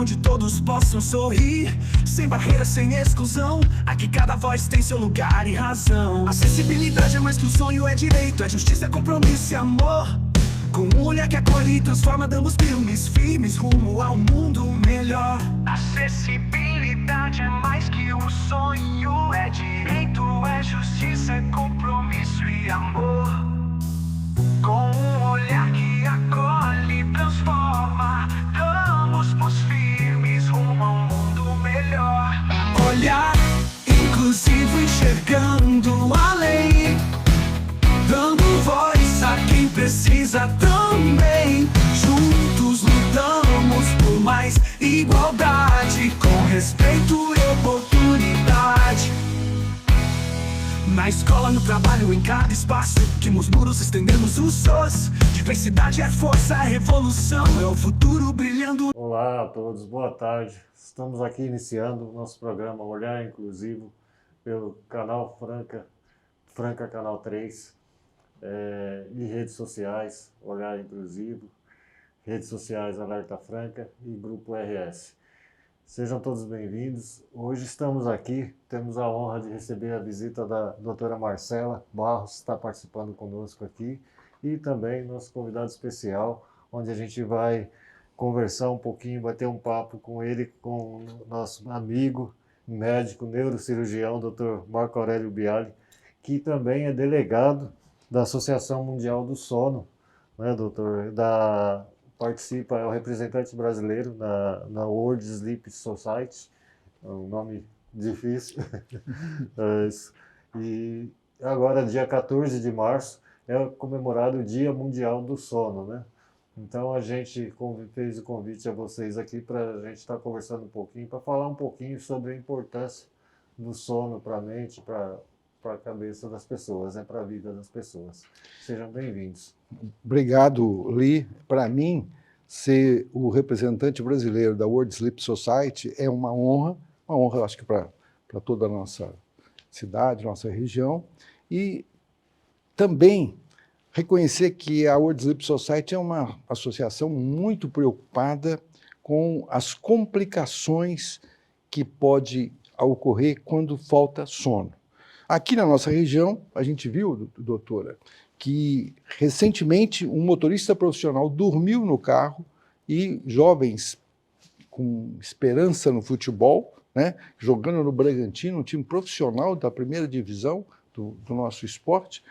onde todos possam sorrir, sem barreira, sem exclusão. Aqui cada voz tem seu lugar e razão. Acessibilidade é mais que um sonho, é direito, é justiça, é compromisso e amor. Com um olhar que acolhe e transforma, damos filmes firmes rumo ao mundo melhor. Acessibilidade é mais que um sonho, é direito, é justiça, é compromisso e amor. Com um olhar que acolhe e transforma, damos pós firmes rumo ao mundo melhor. Olhar inclusivo, enxergando além, dando voz a quem precisa também. Juntos lutamos por mais igualdade, com respeito e oportunidade. Na escola, no trabalho, em cada espaço, que nos muros estendemos os sós. Diversidade é força, é revolução, é o futuro brilhando. Olá a todos, boa tarde. Estamos aqui iniciando o nosso programa Olhar Inclusivo pelo canal Franca Canal 3, e redes sociais Olhar Inclusivo, redes sociais Alerta Franca e Grupo RS. Sejam todos bem-vindos. Hoje estamos aqui, temos a honra de receber a visita da doutora Marcela Barros, que está participando conosco aqui, e também nosso convidado especial, onde a gente vai conversar um pouquinho, bater um papo com ele, com o nosso amigo, médico, neurocirurgião, Dr. Marco Aurélio Biali, que também é delegado da Associação Mundial do Sono, né, doutor? Participa, é o representante brasileiro na World Sleep Society, é um nome difícil. E agora, dia 14 de março, é comemorado o Dia Mundial do Sono, né? Então a gente fez o convite a vocês aqui para a gente estar conversando um pouquinho, para falar um pouquinho sobre a importância do sono para a mente, para a cabeça das pessoas, né, para a vida das pessoas. Sejam bem-vindos. Obrigado, Lee. Para mim, ser o representante brasileiro da World Sleep Society é uma honra, acho que para toda a nossa cidade, nossa região, e também reconhecer que a World Sleep Society é uma associação muito preocupada com as complicações que pode ocorrer quando falta sono. Aqui na nossa região, a gente viu, doutora, que recentemente um motorista profissional dormiu no carro e jovens com esperança no futebol, né, jogando no Bragantino, um time profissional da primeira divisão do nosso esporte,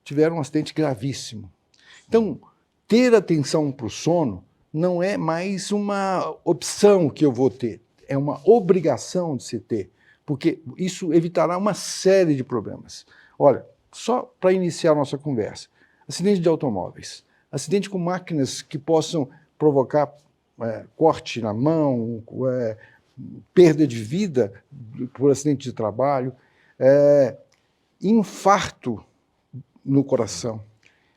tiveram um acidente gravíssimo. Então, ter atenção para o sono não é mais uma opção que eu vou ter, é uma obrigação de se ter, porque isso evitará uma série de problemas. Olha, só para iniciar a nossa conversa, acidente de automóveis, acidente com máquinas que possam provocar corte na mão, perda de vida por acidente de trabalho, infarto no coração,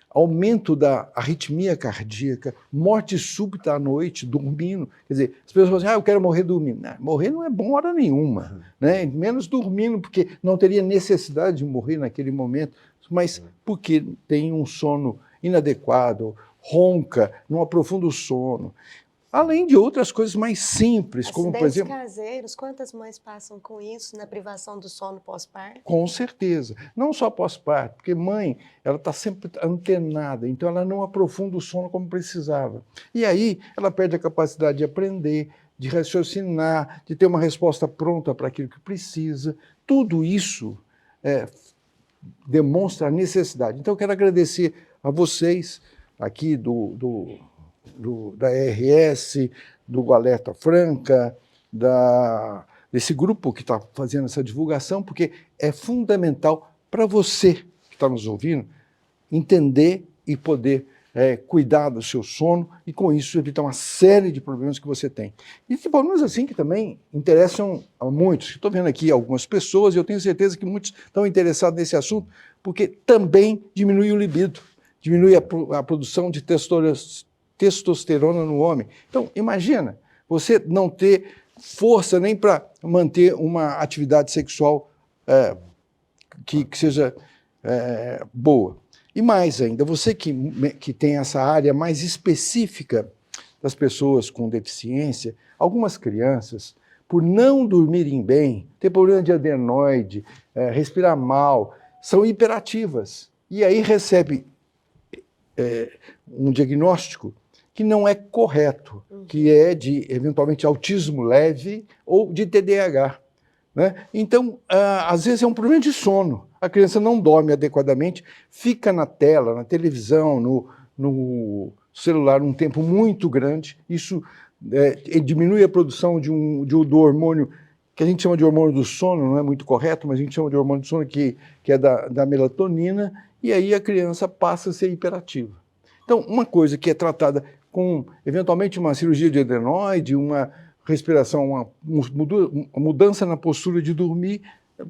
aumento da arritmia cardíaca, morte súbita à noite, dormindo. Quer dizer, as pessoas falam assim, eu quero morrer dormindo. Não, morrer não é bom hora nenhuma, né? Menos dormindo, porque não teria necessidade de morrer naquele momento, mas porque tem um sono inadequado, ronca, não aprofunda o sono. Além de outras coisas mais simples, como, por exemplo... caseiros, quantas mães passam com isso na privação do sono pós-parto? Com certeza. Não só pós-parto, porque mãe, ela está sempre antenada, então ela não aprofunda o sono como precisava. E aí ela perde a capacidade de aprender, de raciocinar, de ter uma resposta pronta para aquilo que precisa. Tudo isso demonstra a necessidade. Então eu quero agradecer a vocês aqui da RS, do Alerta Franca, desse grupo que está fazendo essa divulgação, porque é fundamental para você que está nos ouvindo entender e poder cuidar do seu sono e, com isso, evitar uma série de problemas que você tem. E que problemas assim que também interessam a muitos. Estou vendo aqui algumas pessoas e eu tenho certeza que muitos estão interessados nesse assunto, porque também diminui o libido, diminui a produção de testosterona no homem. Então, imagina, você não ter força nem para manter uma atividade sexual que seja boa. E mais ainda, você que tem essa área mais específica das pessoas com deficiência, algumas crianças, por não dormirem bem, ter problema de adenoide, respirar mal, são hiperativas. E aí recebe um diagnóstico que não é correto, que é de, eventualmente, autismo leve ou de TDAH. Né? Então, às vezes é um problema de sono. A criança não dorme adequadamente, fica na tela, na televisão, no celular um tempo muito grande. Isso diminui a produção do hormônio, que a gente chama de hormônio do sono, não é muito correto, mas a gente chama de hormônio do sono que é da melatonina, e aí a criança passa a ser hiperativa. Então, uma coisa que é tratada com, eventualmente, uma cirurgia de adenoide, uma respiração, uma mudança na postura de dormir,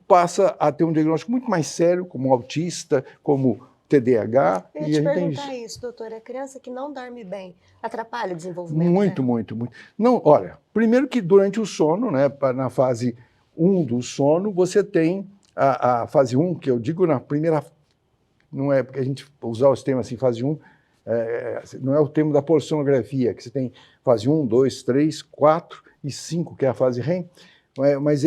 passa a ter um diagnóstico muito mais sério, como autista, como TDAH. Eu ia te perguntar isso, doutora. A criança que não dorme bem atrapalha o desenvolvimento? Muito, muito, muito. Não, olha, primeiro que durante o sono, né, na fase 1 do sono, você tem a fase 1, que eu digo na primeira... Não é porque a gente usar os termos assim, fase 1, não é o termo da polissonografia, que você tem fase 1, 2, 3, 4 e 5, que é a fase REM, mas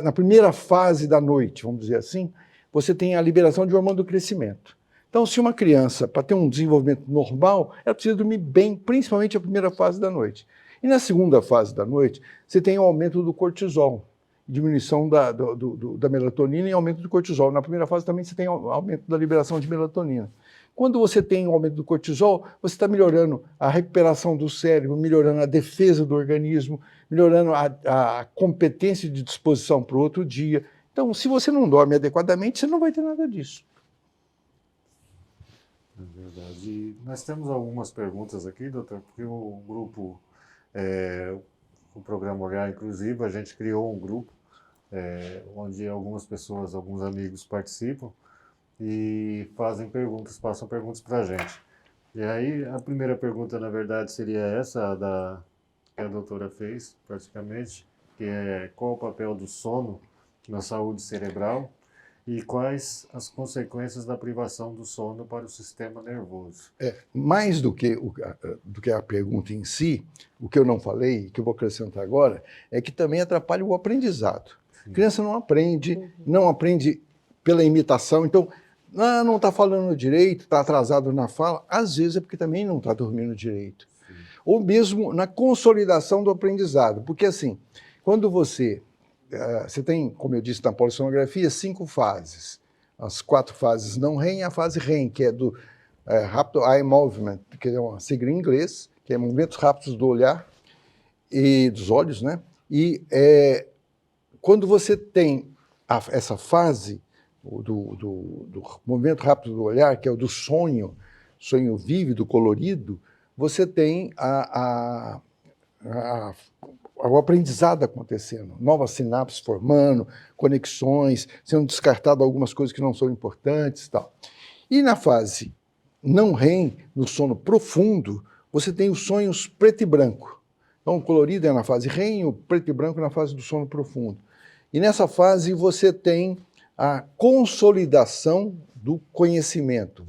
na primeira fase da noite, vamos dizer assim, você tem a liberação de hormônio do crescimento. Então, se uma criança, para ter um desenvolvimento normal, ela precisa dormir bem, principalmente a primeira fase da noite. E na segunda fase da noite, você tem o aumento do cortisol, diminuição da melatonina e aumento do cortisol. Na primeira fase também você tem aumento da liberação de melatonina. Quando você tem o aumento do cortisol, você está melhorando a recuperação do cérebro, melhorando a defesa do organismo, melhorando a competência de disposição para o outro dia. Então, se você não dorme adequadamente, você não vai ter nada disso. É verdade. E nós temos algumas perguntas aqui, doutor, porque o grupo, o programa Olhar Inclusivo, a gente criou um grupo onde algumas pessoas, alguns amigos participam e fazem perguntas, passam perguntas para a gente. E aí, a primeira pergunta, na verdade, seria essa que a doutora fez, praticamente, que é qual o papel do sono na saúde cerebral e quais as consequências da privação do sono para o sistema nervoso. Mais do que a pergunta em si, o que eu não falei, que eu vou acrescentar agora, é que também atrapalha o aprendizado. A criança não aprende pela imitação, então, não está falando direito, está atrasado na fala, às vezes é porque também não está dormindo direito. Sim. Ou mesmo na consolidação do aprendizado, porque assim, quando você tem, como eu disse na polissonografia, 5 fases. As 4 fases não REM, a fase REM, que é do Rapid Eye Movement, que é uma sigla em inglês, que é movimentos rápidos do olhar e dos olhos, né? E quando você tem essa fase do movimento rápido do olhar, que é o do sonho vívido, colorido, você tem o aprendizado acontecendo, novas sinapses formando, conexões, sendo descartado algumas coisas que não são importantes e tal. E na fase não REM, no sono profundo, você tem os sonhos preto e branco. Então, o colorido é na fase REM, o preto e branco na fase do sono profundo. E nessa fase você tem a consolidação do conhecimento.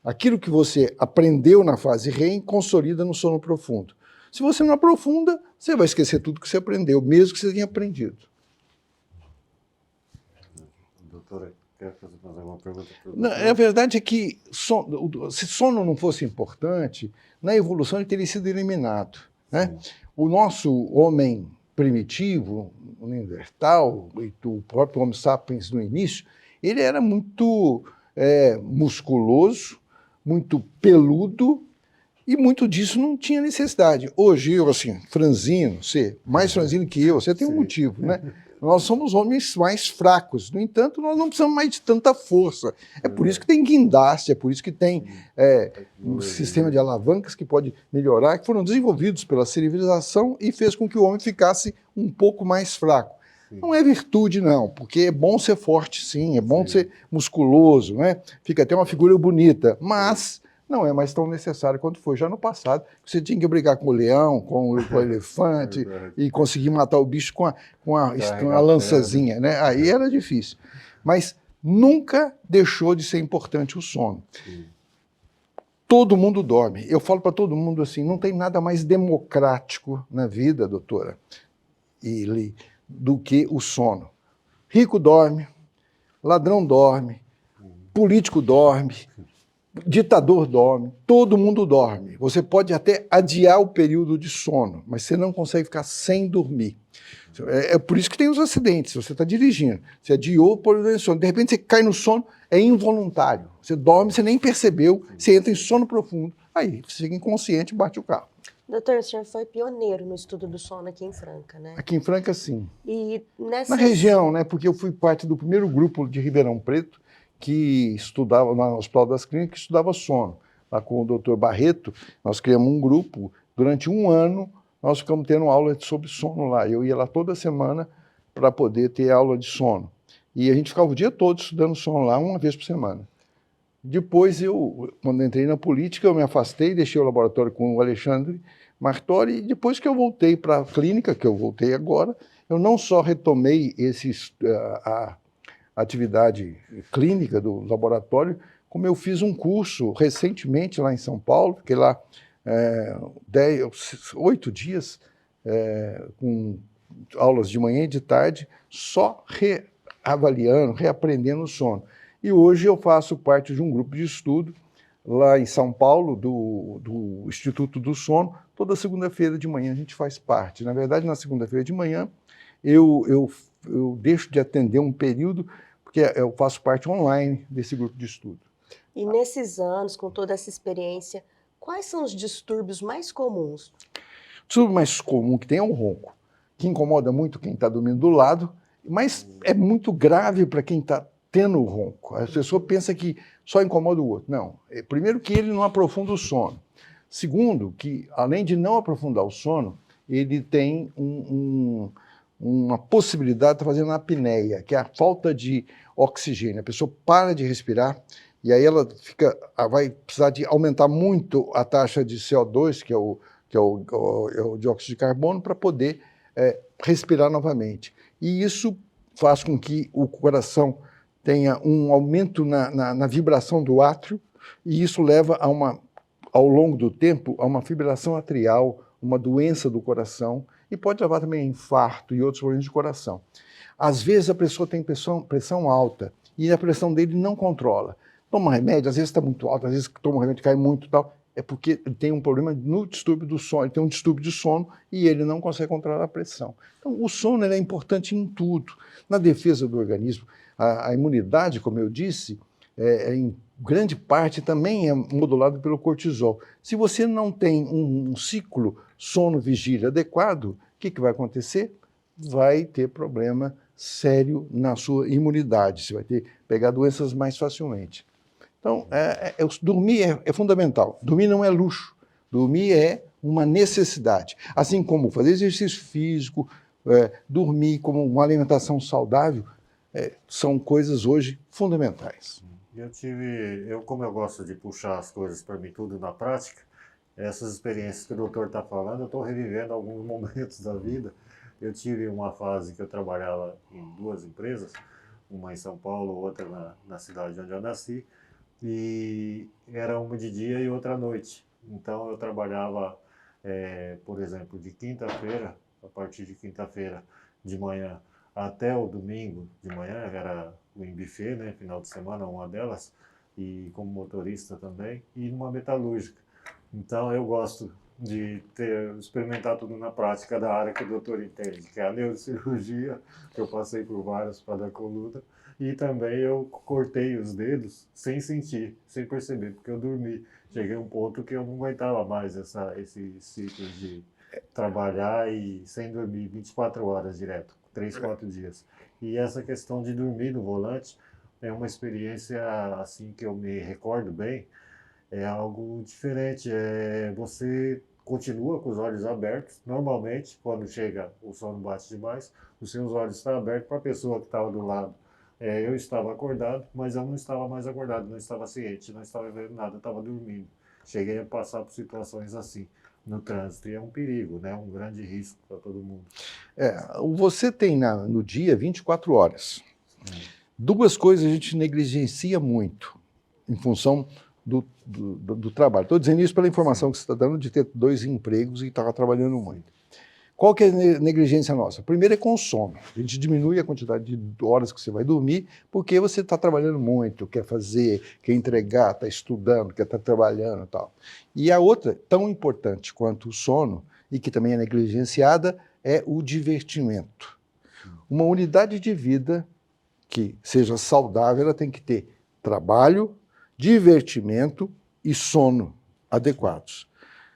Aquilo que você aprendeu na fase REM, consolida no sono profundo. Se você não aprofunda, você vai esquecer tudo que você aprendeu, mesmo que você tenha aprendido. Doutora, quer fazer mais alguma pergunta? A verdade é que se sono não fosse importante, na evolução ele teria sido eliminado. Né? O nosso homem primitivo, o Neandertal, e o próprio Homo sapiens no início, ele era muito musculoso, muito peludo, e muito disso não tinha necessidade. Hoje, eu, assim, franzino, você, mais franzino que eu, você tem um motivo, né? Nós somos homens mais fracos. No entanto, nós não precisamos mais de tanta força. É por isso que tem guindaste, é por isso que tem um sistema de alavancas que pode melhorar, que foram desenvolvidos pela civilização e fez com que o homem ficasse um pouco mais fraco. Não é virtude, não, porque é bom ser forte, sim, é bom ser musculoso, né? Fica até uma figura bonita, mas não é mais tão necessário quanto foi já no passado. Você tinha que brigar com o leão, com o elefante e conseguir matar o bicho com a lançazinha, né? Aí era difícil. Mas nunca deixou de ser importante o sono. Todo mundo dorme. Eu falo para todo mundo assim, não tem nada mais democrático na vida, doutora Ili, do que o sono. Rico dorme, ladrão dorme, político dorme, ditador dorme, todo mundo dorme. Você pode até adiar o período de sono, mas você não consegue ficar sem dormir. É por isso que tem os acidentes. Você está dirigindo, você adiou o período de sono, de repente você cai no sono, é involuntário. Você dorme, você nem percebeu, você entra em sono profundo, aí você fica inconsciente e bate o carro. Doutor, o senhor foi pioneiro no estudo do sono aqui em Franca, né? Aqui em Franca, sim. E Na região, né? Porque eu fui parte do primeiro grupo de Ribeirão Preto que estudava no Hospital das Clínicas, que estudava sono. Lá com o doutor Barreto, nós criamos um grupo. Durante um ano, nós ficamos tendo aula sobre sono lá. Eu ia lá toda semana para poder ter aula de sono. E a gente ficava o dia todo estudando sono lá, uma vez por semana. Depois, quando entrei na política, eu me afastei, deixei o laboratório com o Alexandre Martori, e depois que eu voltei para a clínica, que eu voltei agora, eu não só retomei a atividade clínica do laboratório, como eu fiz um curso recentemente lá em São Paulo, fiquei lá 8 dias, com aulas de manhã e de tarde, só reavaliando, reaprendendo o sono. E hoje eu faço parte de um grupo de estudo lá em São Paulo, do Instituto do Sono. Toda segunda-feira de manhã a gente faz parte. Na verdade, na segunda-feira de manhã, eu deixo de atender um período, porque eu faço parte online desse grupo de estudo. E nesses anos, com toda essa experiência, quais são os distúrbios mais comuns? O distúrbio mais comum que tem é o ronco, que incomoda muito quem está dormindo do lado, mas é muito grave para quem está tendo o ronco. A pessoa pensa que só incomoda o outro. Não. Primeiro que ele não aprofunda o sono. Segundo, que além de não aprofundar o sono, ele tem uma possibilidade de fazer uma apneia, que é a falta de oxigênio. A pessoa para de respirar e aí ela vai precisar de aumentar muito a taxa de CO2, que é o dióxido de carbono, para poder respirar novamente. E isso faz com que o coração tenha um aumento na vibração do átrio, e isso leva ao longo do tempo, a uma fibrilação atrial, uma doença do coração, e pode levar também a infarto e outros problemas de coração. Às vezes a pessoa tem pressão alta, e a pressão dele não controla. Toma remédio, às vezes está muito alto, às vezes toma remédio cai muito e tal, é porque ele tem um problema no distúrbio do sono, ele tem um distúrbio de sono e ele não consegue controlar a pressão. Então o sono é importante em tudo, na defesa do organismo. A imunidade, como eu disse, em grande parte também é modulada pelo cortisol. Se você não tem um ciclo sono-vigília adequado, o que vai acontecer? Vai ter problema sério na sua imunidade, você vai pegar doenças mais facilmente. Então, dormir é fundamental. Dormir não é luxo, dormir é uma necessidade. Assim como fazer exercício físico, dormir, como uma alimentação saudável, são coisas hoje fundamentais. Como eu gosto de puxar as coisas para mim tudo na prática, essas experiências que o doutor está falando, eu estou revivendo alguns momentos da vida. Eu tive uma fase que eu trabalhava em 2 empresas, uma em São Paulo, outra na cidade onde eu nasci, e era uma de dia e outra à noite. Então eu trabalhava, por exemplo, de quinta-feira, a partir de quinta-feira de manhã até o domingo de manhã, era em buffet, né, final de semana, uma delas, e como motorista também, e numa metalúrgica. Então eu gosto de experimentar tudo na prática da área que o doutor entende, que é a neurocirurgia, que eu passei por várias para dar coluna, e também eu cortei os dedos sem sentir, sem perceber, porque eu dormi. Cheguei a um ponto que eu não aguentava mais esse ciclo de trabalhar e sem dormir 24 horas direto, 3, 4 dias. E essa questão de dormir no volante é uma experiência assim que eu me recordo bem, é algo diferente. Você continua com os olhos abertos, normalmente, quando chega o sono bate demais, os seus olhos estão abertos para a pessoa que estava do lado. Eu estava acordado, mas eu não estava mais acordado, não estava ciente, não estava vendo nada, estava dormindo. Cheguei a passar por situações assim no trânsito, e é um perigo, né? Um grande risco para todo mundo. Você tem no dia 24 horas. 2 coisas a gente negligencia muito, em função do trabalho. Estou dizendo isso pela informação que você está dando de ter 2 empregos e estava trabalhando muito. Qual que é a negligência nossa? Primeiro é com o sono. A gente diminui a quantidade de horas que você vai dormir porque você está trabalhando muito, quer fazer, quer entregar, está estudando, quer estar trabalhando e tal. E a outra, tão importante quanto o sono, e que também é negligenciada, é o divertimento. Uma unidade de vida que seja saudável, ela tem que ter trabalho, divertimento e sono adequados.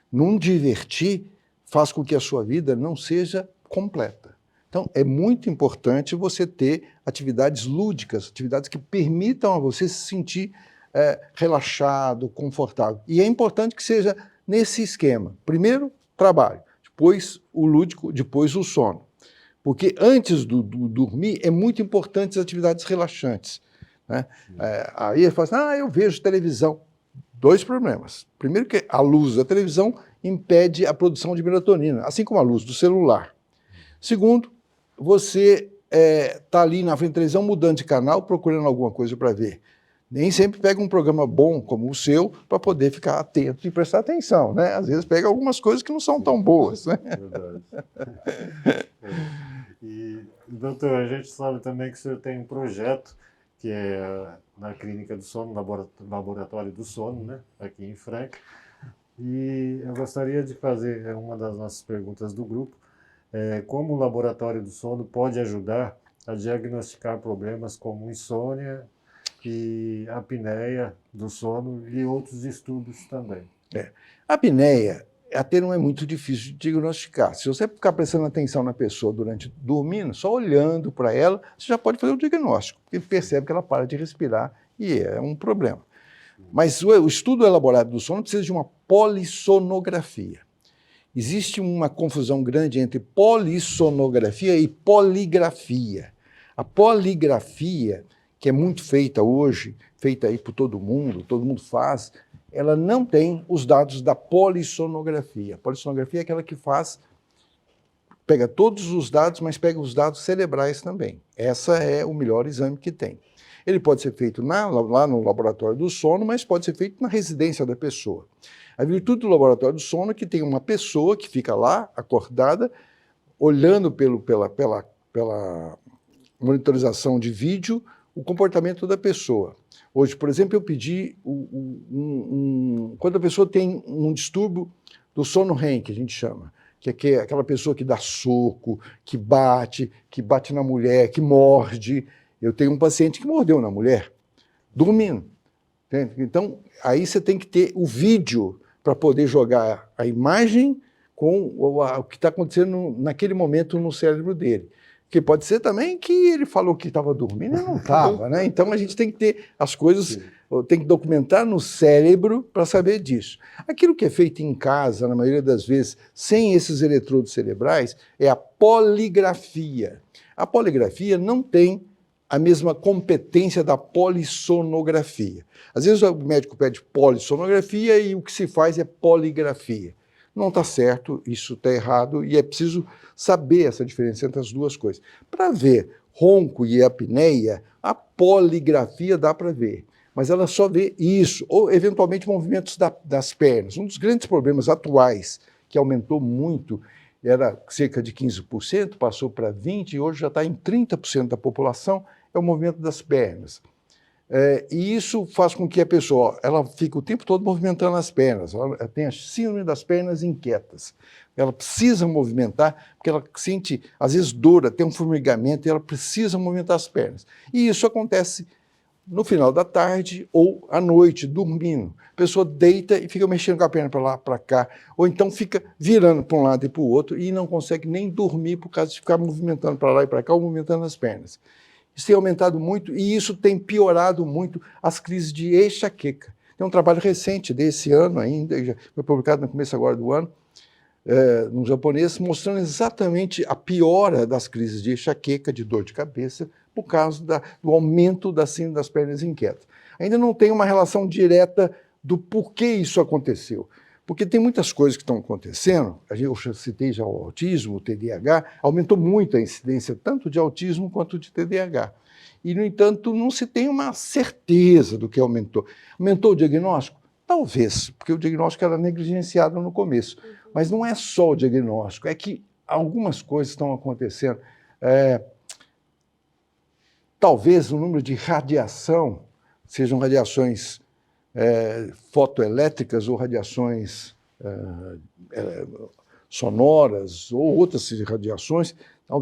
Não divertir faz com que a sua vida não seja completa. Então, é muito importante você ter atividades lúdicas, atividades que permitam a você se sentir relaxado, confortável. E é importante que seja nesse esquema. Primeiro, trabalho, depois o lúdico, depois o sono. Porque antes do dormir, é muito importante as atividades relaxantes. Né? Aí ele fala assim, eu vejo televisão. 2 problemas. Primeiro que a luz da televisão impede a produção de melatonina, assim como a luz do celular. Segundo, você está ali na frente da televisão mudando de canal, procurando alguma coisa para ver. Nem sempre pega um programa bom como o seu para poder ficar atento e prestar atenção. Né? Às vezes pega algumas coisas que não são tão boas. Né? Verdade. E, doutor, a gente sabe também que o senhor tem um projeto que é na Clínica do Sono, Laboratório do Sono, né, aqui em Franca. E eu gostaria de fazer uma das nossas perguntas do grupo, como o Laboratório do Sono pode ajudar a diagnosticar problemas como insônia e apneia do sono e outros distúrbios também. A apneia, até não é muito difícil de diagnosticar. Se você ficar prestando atenção na pessoa durante dormindo, só olhando para ela, você já pode fazer o diagnóstico, porque percebe que ela para de respirar e é um problema. Mas o estudo elaborado do sono precisa de uma polissonografia. Existe uma confusão grande entre polissonografia e poligrafia. A poligrafia, que é muito feita hoje, feita aí por todo mundo faz, ela não tem os dados da polissonografia. A polissonografia é aquela que pega todos os dados, mas pega os dados cerebrais também. Essa é o melhor exame que tem. Ele pode ser feito lá no laboratório do sono, mas pode ser feito na residência da pessoa. A virtude do laboratório do sono é que tem uma pessoa que fica lá, acordada, olhando pela monitorização de vídeo, o comportamento da pessoa. Hoje, por exemplo, eu pedi, quando a pessoa tem um distúrbio do sono REM, que a gente chama, que é aquela pessoa que dá soco, que bate na mulher, que morde. Eu tenho um paciente que mordeu na mulher, dormindo. Entende? Então, aí você tem que ter o vídeo para poder jogar a imagem com o que está acontecendo naquele momento no cérebro dele. Porque pode ser também que ele falou que estava dormindo e não estava, né? Então a gente tem que ter as coisas, tem que documentar no cérebro para saber disso. Aquilo que é feito em casa, na maioria das vezes, sem esses eletrodos cerebrais, é a poligrafia. A poligrafia não tem a mesma competência da polissonografia. Às vezes o médico pede polissonografia e o que se faz é poligrafia. Não está certo, isso está errado e é preciso saber essa diferença entre as duas coisas. Para ver ronco e apneia, a poligrafia dá para ver, mas ela só vê isso, ou eventualmente movimentos das pernas. Um dos grandes problemas atuais, que aumentou muito, era cerca de 15%, passou para 20% e hoje já está em 30% da população, é o movimento das pernas. E isso faz com que a pessoa ela fique o tempo todo movimentando as pernas, ela tem a síndrome das pernas inquietas. Ela precisa movimentar, porque ela sente, às vezes, dor, tem um formigamento, e ela precisa movimentar as pernas. E isso acontece no final da tarde ou à noite, dormindo. A pessoa deita e fica mexendo com a perna para lá, para cá, ou então fica virando para um lado e para o outro e não consegue nem dormir por causa de ficar movimentando para lá e para cá ou movimentando as pernas. Isso tem aumentado muito e isso tem piorado muito as crises de enxaqueca. Tem um trabalho recente desse ano ainda, já foi publicado no começo agora do ano, no japonês, mostrando exatamente a piora das crises de enxaqueca, de dor de cabeça, por causa do aumento da síndrome das pernas inquietas. Ainda não tem uma relação direta do porquê isso aconteceu. Porque tem muitas coisas que estão acontecendo, eu citei já o autismo, o TDAH, aumentou muito a incidência tanto de autismo quanto de TDAH. E, no entanto, não se tem uma certeza do que aumentou. Aumentou o diagnóstico? Talvez, porque o diagnóstico era negligenciado no começo. Mas não é só o diagnóstico, é que algumas coisas estão acontecendo. Talvez o número de radiação, sejam radiações fotoelétricas ou radiações sonoras ou outras radiações,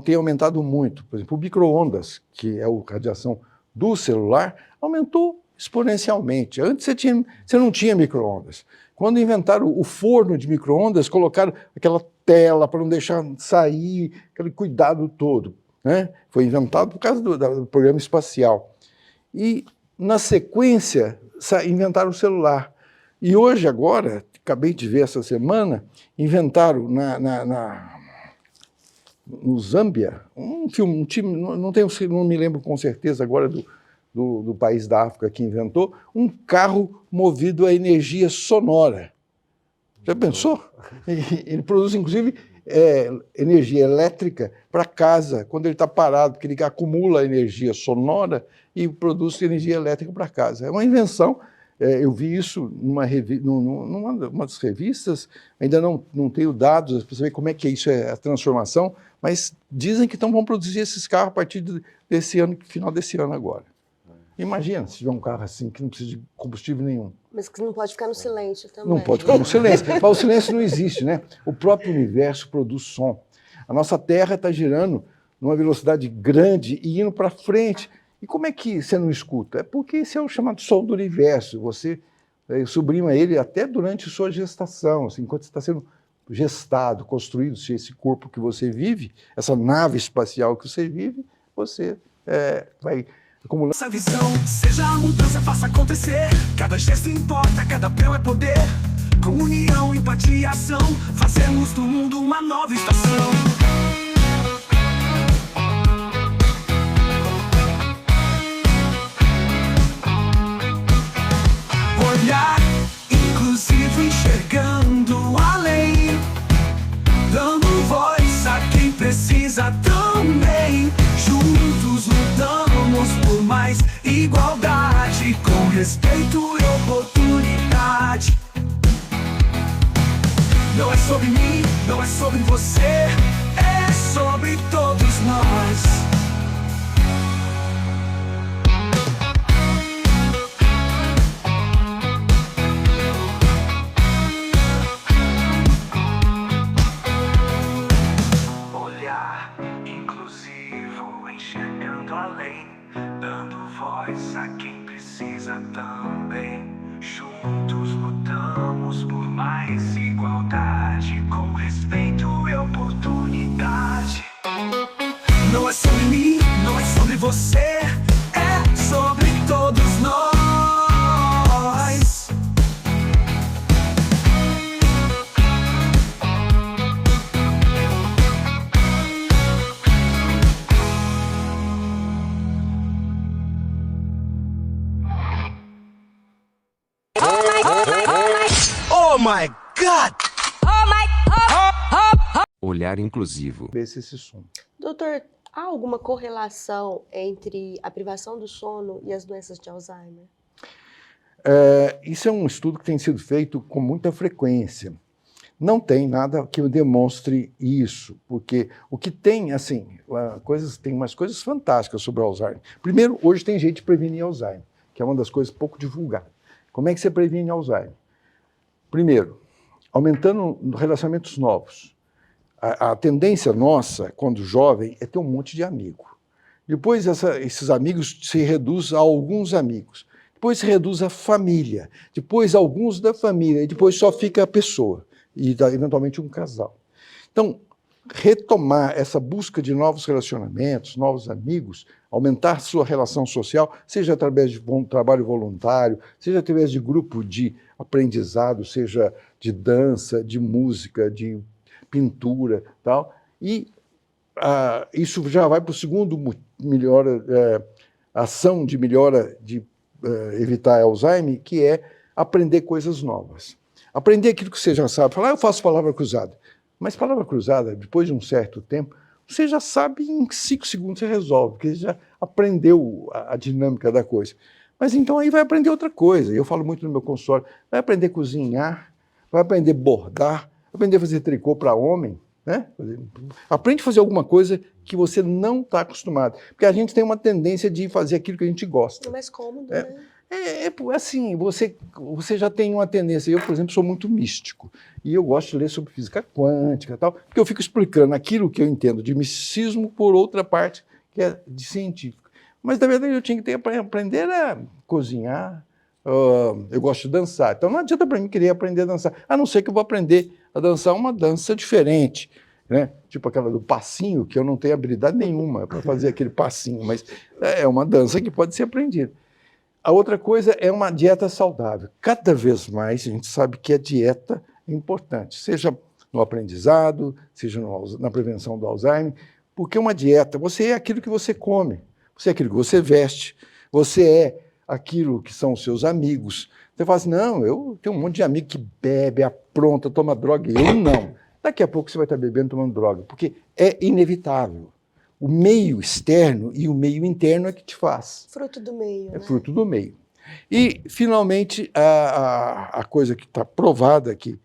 tem aumentado muito. Por exemplo, o micro-ondas, que é a radiação do celular, aumentou exponencialmente. Antes você não tinha micro-ondas. Quando inventaram o forno de micro-ondas, colocaram aquela tela para não deixar sair, aquele cuidado todo, né? Foi inventado por causa do programa espacial. E, na sequência, inventaram o celular. E hoje, agora, acabei de ver essa semana, inventaram no Zâmbia, um time, não me lembro com certeza agora do país da África que inventou, um carro movido a energia sonora. Já pensou? Ele produz, inclusive, energia elétrica para casa, quando ele está parado, porque ele acumula energia sonora e produz energia elétrica para casa. É uma invenção. Eu vi isso numa das revistas, ainda não tenho dados para saber como é que isso é a transformação, mas dizem que vão produzir esses carros a partir desse ano, final desse ano agora. Imagina se tiver um carro assim, que não precisa de combustível nenhum. Mas que não pode ficar no silêncio também. Não pode ficar no silêncio, mas o silêncio não existe, né? O próprio universo produz som. A nossa Terra está girando numa velocidade grande e indo para frente. E como é que você não escuta? É porque esse é o chamado som do universo. Você sublima ele até durante sua gestação, assim, enquanto você está sendo gestado, construído, esse corpo que você vive, essa nave espacial que você vive, você vai acumulando. Essa visão, seja a mudança, faça acontecer. Cada gesto importa, cada papel é poder. Com união, empatia e ação, fazemos do mundo uma nova estação. Olhar inclusivo, enxergando além, dando voz a quem precisa também. Juntos lutamos por mais igualdade, com respeito e oportunidade. Não é sobre mim, não é sobre você, é sobre todos nós. A quem precisa também. Juntos lutamos por mais igualdade, com respeito e oportunidade. Não é sobre mim, não é sobre você, é sobre todos nós. Oh my God! Olhar inclusivo. Esse som. Doutor, há alguma correlação entre a privação do sono e as doenças de Alzheimer? Isso é um estudo que tem sido feito com muita frequência. Não tem nada que demonstre isso, porque o que tem, assim, tem umas coisas fantásticas sobre o Alzheimer. Primeiro, hoje tem jeito de prevenir Alzheimer, que é uma das coisas pouco divulgadas. Como é que você previne Alzheimer? Primeiro, aumentando relacionamentos novos. A tendência nossa, quando jovem, é ter um monte de amigo. Depois, esses amigos se reduz a alguns amigos. Depois se reduz a família. Depois, alguns da família. E depois só fica a pessoa. E, eventualmente, um casal. Então, retomar essa busca de novos relacionamentos, novos amigos, aumentar sua relação social, seja através de trabalho voluntário, seja através de grupo de aprendizado, seja de dança, de música, de pintura, tal. E isso já vai para o segundo ação de melhora de evitar Alzheimer, que é aprender coisas novas. Aprender aquilo que você já sabe. Falar, eu faço palavra cruzada. Mas palavra cruzada, depois de um certo tempo, você já sabe, em 5 segundos você resolve, porque você já aprendeu a dinâmica da coisa. Mas então aí vai aprender outra coisa. Eu falo muito no meu consultório, vai aprender a cozinhar, vai aprender a bordar, vai aprender a fazer tricô para homem, né? Aprende a fazer alguma coisa que você não está acostumado. Porque a gente tem uma tendência de fazer aquilo que a gente gosta. É mais cômodo, né? Assim, você já tem uma tendência. Eu, por exemplo, sou muito místico. E eu gosto de ler sobre física quântica e tal, porque eu fico explicando aquilo que eu entendo de misticismo por outra parte, que é de científico. Mas, na verdade, eu tinha que aprender a cozinhar. Eu gosto de dançar. Então, não adianta para mim querer aprender a dançar. A não ser que eu vou aprender a dançar uma dança diferente, né? Tipo aquela do passinho, que eu não tenho habilidade nenhuma para fazer aquele passinho, mas é uma dança que pode ser aprendida. A outra coisa é uma dieta saudável. Cada vez mais a gente sabe que a dieta é importante, seja no aprendizado, seja na prevenção do Alzheimer, porque uma dieta, você é aquilo que você come, você é aquilo que você veste, você é aquilo que são os seus amigos. Você fala assim, não, eu tenho um monte de amigo que bebe, apronta, toma droga, eu não. Daqui a pouco você vai estar bebendo, tomando droga, porque é inevitável. O meio externo e o meio interno é que te faz. Fruto do meio, É né? fruto do meio. E, finalmente, a coisa que está provada que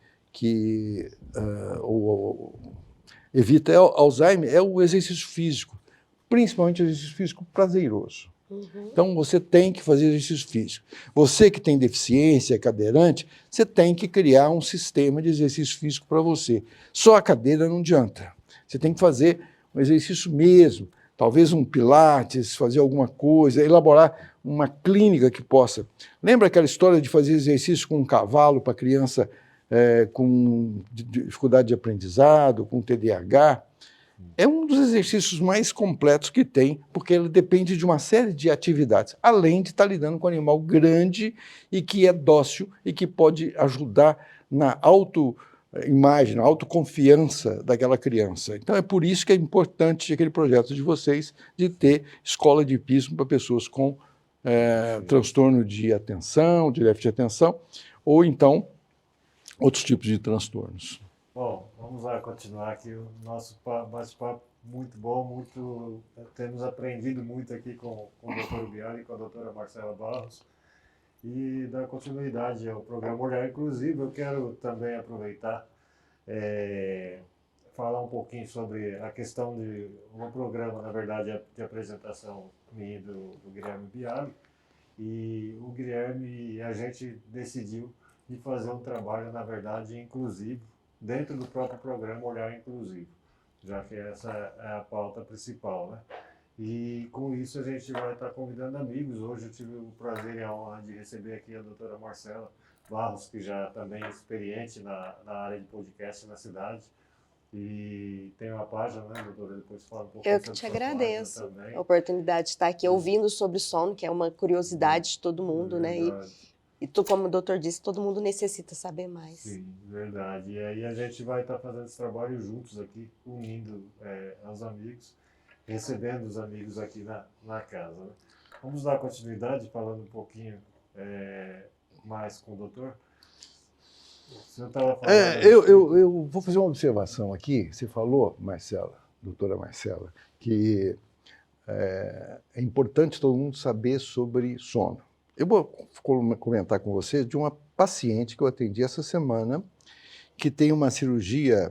evita Alzheimer é o exercício físico, principalmente o exercício físico prazeroso. Então, você tem que fazer exercício físico. Você que tem deficiência, é cadeirante, você tem que criar um sistema de exercício físico para você. Só a cadeira não adianta. Você tem que fazer um exercício mesmo, talvez um pilates, fazer alguma coisa, elaborar uma clínica que possa. Lembra aquela história de fazer exercício com um cavalo para criança com dificuldade de aprendizado, com TDAH? É um dos exercícios mais completos que tem, porque ele depende de uma série de atividades, além de estar lidando com um animal grande e que é dócil e que pode ajudar na autoimagem, na autoconfiança daquela criança. Então é por isso que é importante aquele projeto de vocês de ter escola de hipismo para pessoas com transtorno de atenção, de déficit de atenção, ou então outros tipos de transtornos. Bom, vamos lá continuar aqui o nosso bate-papo muito bom, temos aprendido muito aqui com o Dr. Biali e com a doutora Marcela Barros. E dar continuidade ao programa Olhar Inclusivo, eu quero também aproveitar falar um pouquinho sobre a questão de um programa, na verdade, de apresentação minha do Guilherme Biali. E o Guilherme e a gente decidiu de fazer um trabalho, na verdade, inclusivo, dentro do próprio programa Olhar Inclusivo, já que essa é a pauta principal, né? E com isso a gente vai estar convidando amigos. Hoje eu tive o prazer e a honra de receber aqui a doutora Marcela Barros, que já também é experiente na área de podcast na cidade. E tem uma página, né, doutora? Depois fala um pouco. Eu que te agradeço a oportunidade de estar aqui ouvindo sobre sono, que é uma curiosidade de todo mundo, né? E como o doutor disse, todo mundo necessita saber mais. Sim, verdade. E aí a gente vai estar fazendo esse trabalho juntos aqui, unindo aos amigos, recebendo os amigos aqui na casa, né? Vamos dar continuidade falando um pouquinho mais com o doutor? O senhor estava falando... Eu vou fazer uma observação aqui. Você falou, Marcela, doutora Marcela, que é importante todo mundo saber sobre sono. Eu vou comentar com você de uma paciente que eu atendi essa semana, que tem uma cirurgia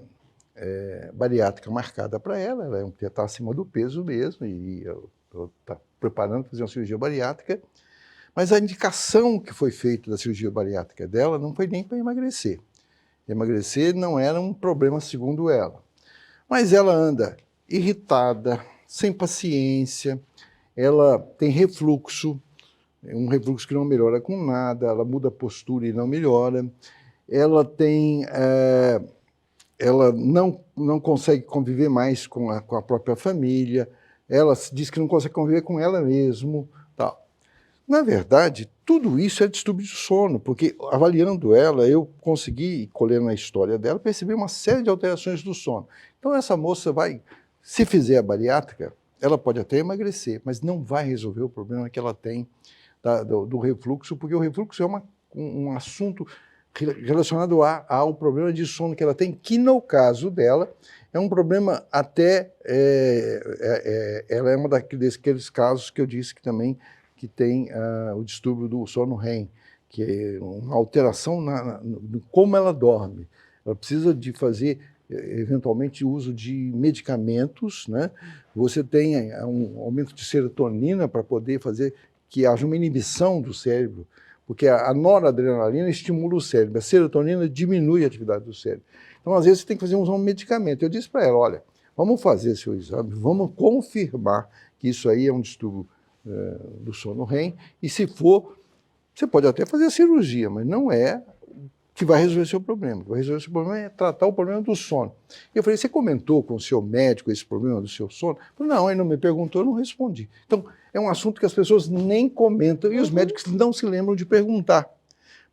bariátrica marcada para ela. Ela está acima do peso mesmo e está preparando para fazer uma cirurgia bariátrica, mas a indicação que foi feita da cirurgia bariátrica dela não foi nem para emagrecer. Emagrecer não era um problema segundo ela, mas ela anda irritada, sem paciência, ela tem refluxo, um refluxo que não melhora com nada, ela muda a postura e não melhora, ela tem... ela não consegue conviver mais com a própria família, ela diz que não consegue conviver com ela mesma. Tal. Na verdade, tudo isso é distúrbio de sono, porque avaliando ela, eu consegui, colhendo a história dela, perceber uma série de alterações do sono. Então essa moça vai, se fizer a bariátrica, ela pode até emagrecer, mas não vai resolver o problema que ela tem do refluxo, porque o refluxo é um assunto relacionado ao problema de sono que ela tem, que no caso dela é um problema até, ela é uma daqueles casos que eu disse que também que tem o distúrbio do sono REM, que é uma alteração no como ela dorme. Ela precisa de fazer, eventualmente, uso de medicamentos, né? Você tem um aumento de serotonina para poder fazer que haja uma inibição do cérebro, porque a noradrenalina estimula o cérebro, a serotonina diminui a atividade do cérebro. Então, às vezes, você tem que fazer um medicamento. Eu disse para ela, olha, vamos fazer seu exame, vamos confirmar que isso aí é um distúrbio do sono REM, e se for, você pode até fazer a cirurgia, mas não é que vai resolver seu problema. O que vai resolver seu problema é tratar o problema do sono. E eu falei, você comentou com o seu médico esse problema do seu sono? Eu falei, não, ele não me perguntou, eu não respondi. Então, é um assunto que as pessoas nem comentam e os médicos não se lembram de perguntar.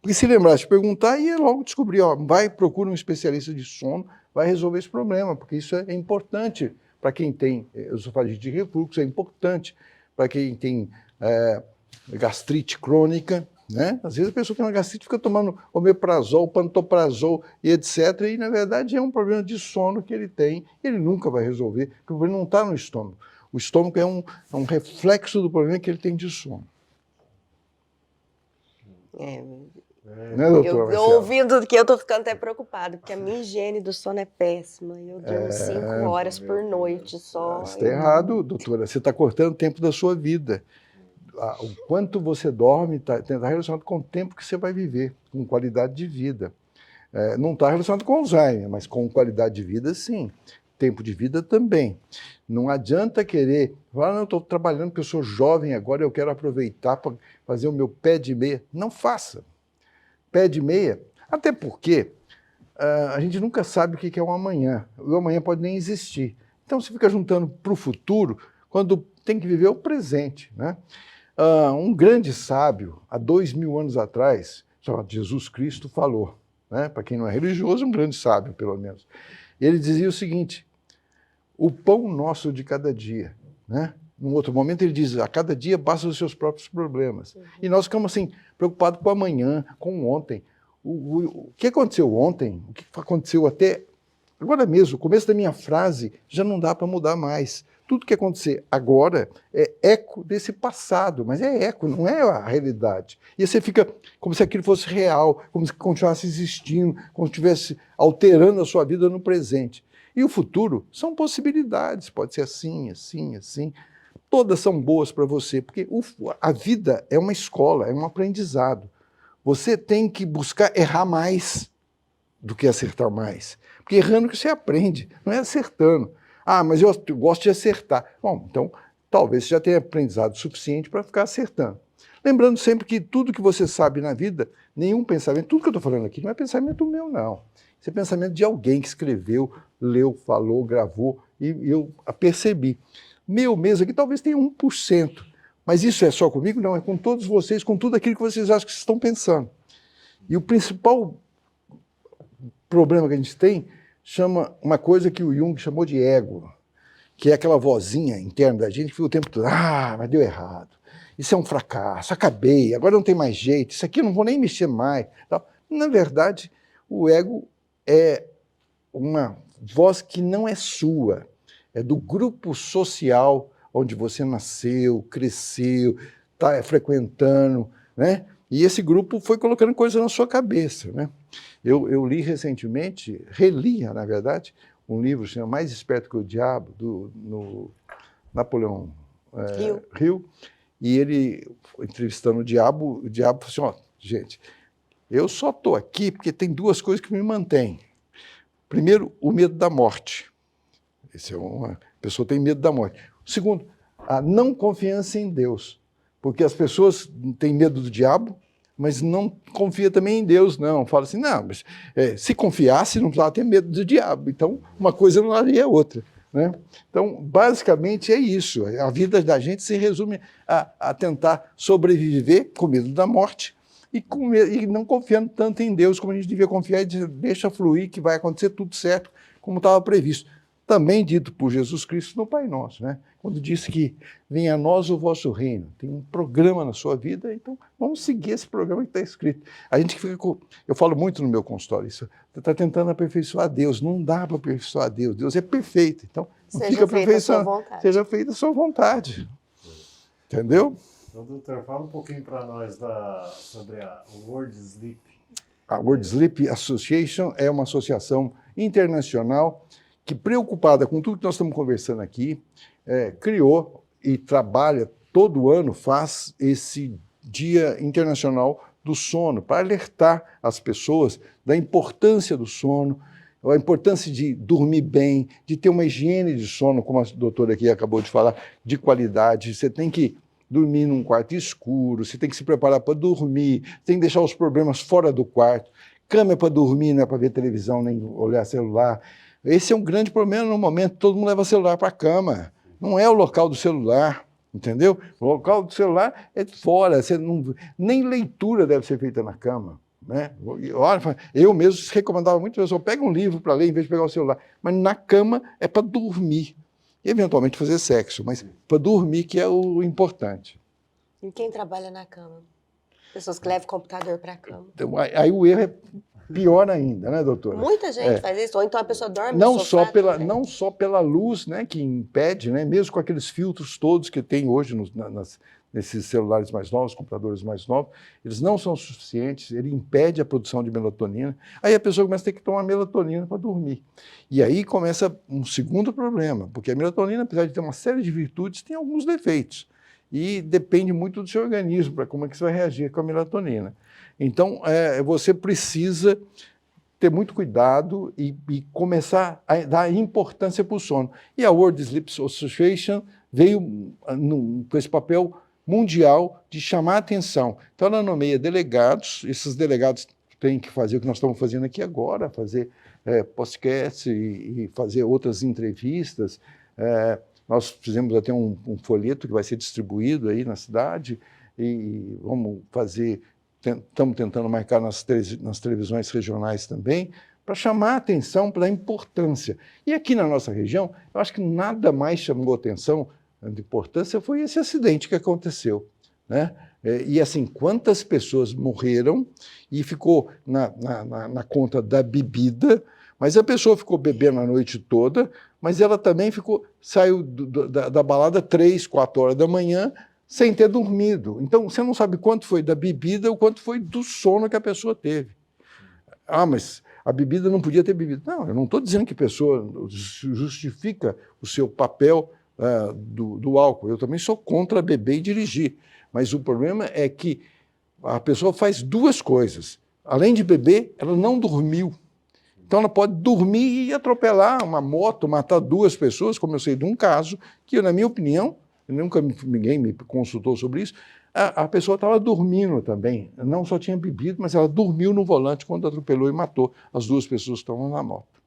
Porque se lembrasse de perguntar, ia logo descobrir, ó, vai, procura um especialista de sono, vai resolver esse problema, porque isso é importante para quem tem esofagite de refluxo, é importante para quem tem gastrite crônica, né? Às vezes a pessoa que tem uma gastrite fica tomando omeprazol, pantoprazol e etc. E, na verdade, é um problema de sono que ele tem, ele nunca vai resolver, porque o problema não está no estômago. O estômago é um reflexo do problema que ele tem de sono. Né, doutora? Eu ouvindo que eu estou ficando até preocupada, porque a minha higiene do sono é péssima. Eu durmo 5 horas por noite só. Você está errado, doutora. Você está cortando o tempo da sua vida. O quanto você dorme está relacionado com o tempo que você vai viver, com qualidade de vida. Não está relacionado com Alzheimer, mas com qualidade de vida, sim. Tempo de vida também. Não adianta querer falar, não, eu estou trabalhando porque eu sou jovem agora, eu quero aproveitar para fazer o meu pé de meia. Não faça. Pé de meia, até porque a gente nunca sabe o que é o amanhã. O amanhã pode nem existir. Então, você fica juntando para o futuro, quando tem que viver o presente, né? Um grande sábio, há 2000 anos atrás, chamado Jesus Cristo, falou, né? Para quem não é religioso, um grande sábio, pelo menos. Ele dizia o seguinte, o pão nosso de cada dia, né? Num outro momento ele diz, a cada dia basta os seus próprios problemas. E nós ficamos assim, preocupados com amanhã, com ontem. O que aconteceu ontem, o que aconteceu até agora mesmo, o começo da minha frase, já não dá para mudar mais. Tudo que acontecer agora é eco desse passado, mas é eco, não é a realidade. E você fica como se aquilo fosse real, como se continuasse existindo, como se estivesse alterando a sua vida no presente. E o futuro são possibilidades, pode ser assim, assim, assim. Todas são boas para você, porque a vida é uma escola, é um aprendizado. Você tem que buscar errar mais do que acertar mais. Porque errando que você aprende, não é acertando. Ah, mas eu gosto de acertar. Bom, então talvez você já tenha aprendizado suficiente para ficar acertando. Lembrando sempre que tudo que você sabe na vida, nenhum pensamento, tudo que eu estou falando aqui não é pensamento meu, não. Isso é pensamento de alguém que escreveu, leu, falou, gravou, e eu a percebi. Meu mesmo aqui talvez tenha 1%. Mas isso é só comigo? Não, é com todos vocês, com tudo aquilo que vocês acham que vocês estão pensando. E o principal problema que a gente tem chama uma coisa que o Jung chamou de ego, que é aquela vozinha interna da gente que fica o tempo todo, mas deu errado, isso é um fracasso, acabei, agora não tem mais jeito, isso aqui eu não vou nem mexer mais. Na verdade, o ego é uma voz que não é sua, é do grupo social onde você nasceu, cresceu, está frequentando, né? E esse grupo foi colocando coisas na sua cabeça, né? Eu li recentemente, relia, na verdade, um livro chamado Mais Esperto que o Diabo, no Napoleão Hill, e ele, entrevistando o diabo falou assim, ó, gente, eu só estou aqui porque tem duas coisas que me mantêm. Primeiro, o medo da morte. A pessoa tem medo da morte. Segundo, a não confiança em Deus, porque as pessoas têm medo do diabo, mas não confia também em Deus, não. Fala assim, não, mas se confiasse, não precisava ter medo do diabo. Então, uma coisa não daria a outra, né? Então, basicamente é isso. A vida da gente se resume a tentar sobreviver com medo da morte e não confiando tanto em Deus como a gente devia confiar e dizer, deixa fluir que vai acontecer tudo certo, como estava previsto. Também dito por Jesus Cristo no Pai Nosso, né? Quando disse que venha a nós o vosso reino. Tem um programa na sua vida, então vamos seguir esse programa que está escrito. A gente fica eu falo muito no meu consultório isso, você está tentando aperfeiçoar Deus, não dá para aperfeiçoar Deus, Deus é perfeito, então não fica aperfeiçoando. Seja feita a sua vontade. Entendeu? Então, doutor, fala um pouquinho para nós sobre a World Sleep. A World Sleep Association é uma associação internacional que, preocupada com tudo que nós estamos conversando aqui, criou e trabalha todo ano, faz esse Dia Internacional do Sono, para alertar as pessoas da importância do sono, a importância de dormir bem, de ter uma higiene de sono, como a doutora aqui acabou de falar, de qualidade. Você tem que dormir num quarto escuro, você tem que se preparar para dormir, tem que deixar os problemas fora do quarto. Cama é para dormir, não é para ver televisão, nem olhar celular. Esse é um grande problema no momento, todo mundo leva celular para a cama. Não é o local do celular, entendeu? O local do celular é fora, nem leitura deve ser feita na cama. Né? Eu mesmo recomendava muito, pessoal, pega um livro para ler em vez de pegar o celular. Mas na cama é para dormir. E eventualmente fazer sexo, mas para dormir que é o importante. E quem trabalha na cama? Pessoas que levam o computador para a cama. Então, aí o erro é pior ainda, né, doutora? Muita gente faz isso, ou então a pessoa dorme não no sofá. Não só pela luz, né, que impede, né, mesmo com aqueles filtros todos que tem hoje nesses celulares mais novos, computadores mais novos, eles não são suficientes, ele impede a produção de melatonina. Aí a pessoa começa a ter que tomar melatonina para dormir. E aí começa um segundo problema, porque a melatonina, apesar de ter uma série de virtudes, tem alguns defeitos. E depende muito do seu organismo, para como é que você vai reagir com a melatonina. Então, você precisa ter muito cuidado e começar a dar importância para o sono. E a World Sleep Association veio com esse papel mundial de chamar a atenção. Então, ela nomeia delegados, esses delegados têm que fazer o que nós estamos fazendo aqui agora, fazer podcast e fazer outras entrevistas. Nós fizemos até um folheto que vai ser distribuído aí na cidade e vamos fazer, estamos tentando marcar nas televisões regionais também, para chamar a atenção para a importância. E aqui na nossa região, eu acho que nada mais chamou atenção de importância foi esse acidente que aconteceu, né? E assim, quantas pessoas morreram e ficou na conta da bebida, mas a pessoa ficou bebendo a noite toda, mas ela também saiu da balada 3, 4 horas da manhã sem ter dormido. Então, você não sabe quanto foi da bebida ou quanto foi do sono que a pessoa teve. Ah, mas a bebida não podia ter bebido. Não, eu não estou dizendo que a pessoa justifica o seu papel do álcool. Eu também sou contra beber e dirigir. Mas o problema é que a pessoa faz duas coisas. Além de beber, ela não dormiu. Então ela pode dormir e atropelar uma moto, matar 2 pessoas, como eu sei de um caso, que, na minha opinião, ninguém me consultou sobre isso, a pessoa estava dormindo também. Não só tinha bebido, mas ela dormiu no volante quando atropelou e matou as 2 pessoas que estavam na moto.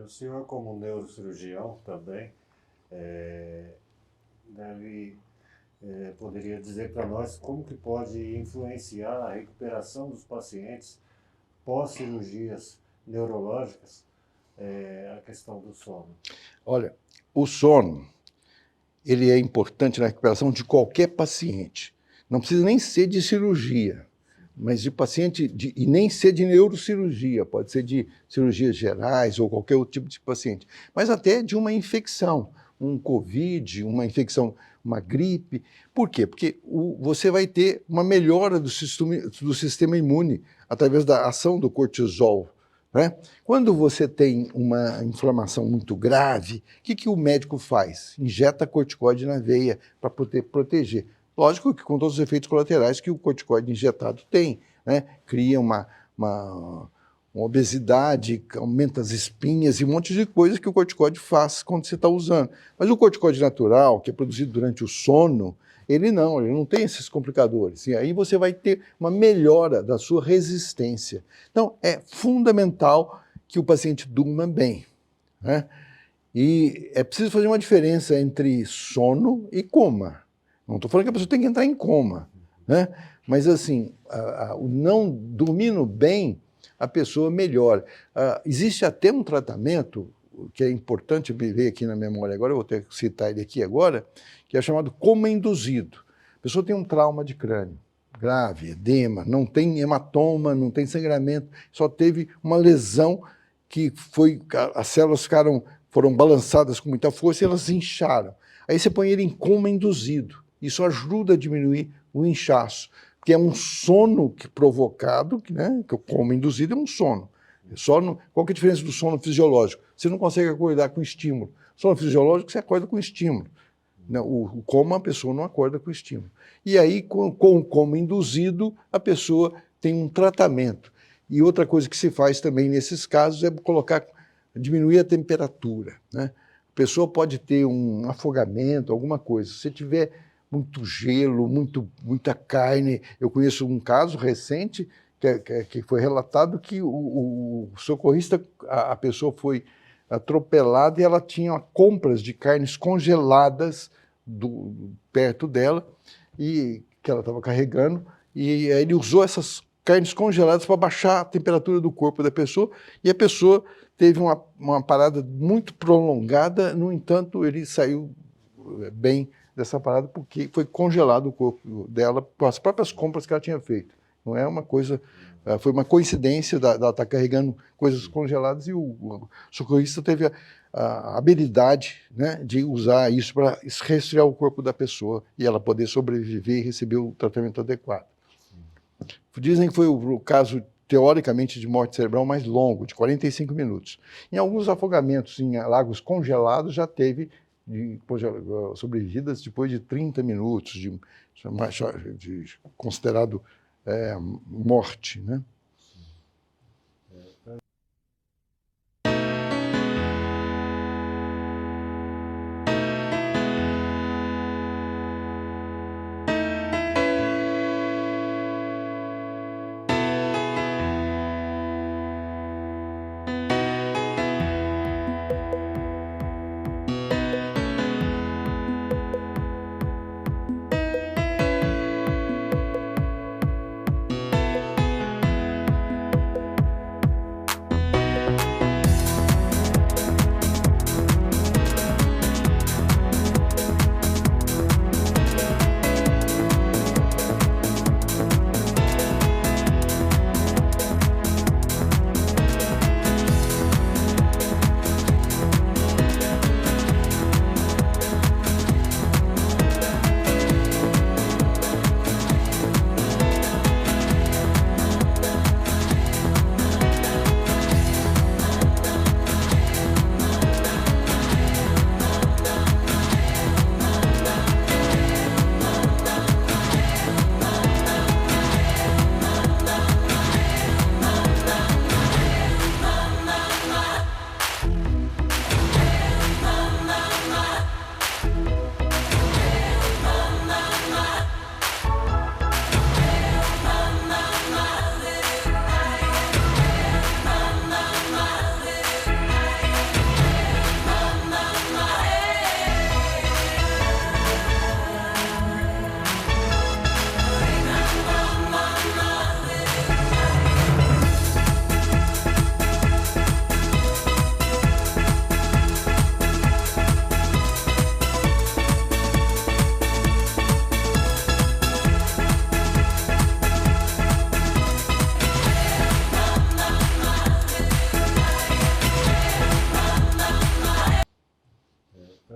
O senhor, como neurocirurgião também, poderia dizer para nós como que pode influenciar a recuperação dos pacientes pós-cirurgias neurológicas, a questão do sono? Olha, o sono, ele é importante na recuperação de qualquer paciente. Não precisa nem ser de cirurgia, mas de paciente, e nem ser de neurocirurgia, pode ser de cirurgias gerais ou qualquer outro tipo de paciente, mas até de uma infecção, um Covid, uma infecção, uma gripe. Por quê? Porque você vai ter uma melhora do sistema imune através da ação do cortisol, né? Quando você tem uma inflamação muito grave, o que o médico faz? Injeta corticoide na veia para poder proteger. Lógico que com todos os efeitos colaterais que o corticoide injetado tem, né? Cria uma obesidade, aumenta as espinhas e um monte de coisas que o corticoide faz quando você está usando. Mas o corticoide natural, que é produzido durante o sono, ele não tem esses complicadores. E aí você vai ter uma melhora da sua resistência. Então, é fundamental que o paciente durma bem, né? E é preciso fazer uma diferença entre sono e coma. Não estou falando que a pessoa tem que entrar em coma, né? Mas, assim, o não dormindo bem, a pessoa melhora. Existe até um tratamento que é importante ver aqui na memória agora, eu vou ter que citar ele aqui agora, que é chamado coma induzido. A pessoa tem um trauma de crânio grave, edema, não tem hematoma, não tem sangramento, só teve uma lesão que as células foram balançadas com muita força e elas incharam. Aí você põe ele em coma induzido. Isso ajuda a diminuir o inchaço, porque é um sono provocado, né, que o coma induzido é um sono. Qual que é a diferença do sono fisiológico? Você não consegue acordar com estímulo. Sono fisiológico, você acorda com estímulo. O coma, a pessoa não acorda com estímulo. E aí, com o coma induzido, a pessoa tem um tratamento. E outra coisa que se faz também nesses casos é diminuir a temperatura, né? A pessoa pode ter um afogamento, alguma coisa. Se tiver muito gelo, muita carne... Eu conheço um caso recente que foi relatado que o socorrista, a pessoa foi atropelada e ela tinha compras de carnes congeladas perto dela, e que ela estava carregando, e aí ele usou essas carnes congeladas para baixar a temperatura do corpo da pessoa, e a pessoa teve uma parada muito prolongada. No entanto, ele saiu bem dessa parada porque foi congelado o corpo dela com as próprias compras que ela tinha feito. Não é uma coisa... Foi uma coincidência dela estar carregando coisas congeladas, e o socorrista teve a habilidade, né, de usar isso para resfriar o corpo da pessoa e ela poder sobreviver e receber o tratamento adequado. Dizem que foi o caso, teoricamente, de morte cerebral mais longo, de 45 minutos. Em alguns afogamentos em lagos congelados já teve sobrevividas depois de 30 minutos, considerado morte, né?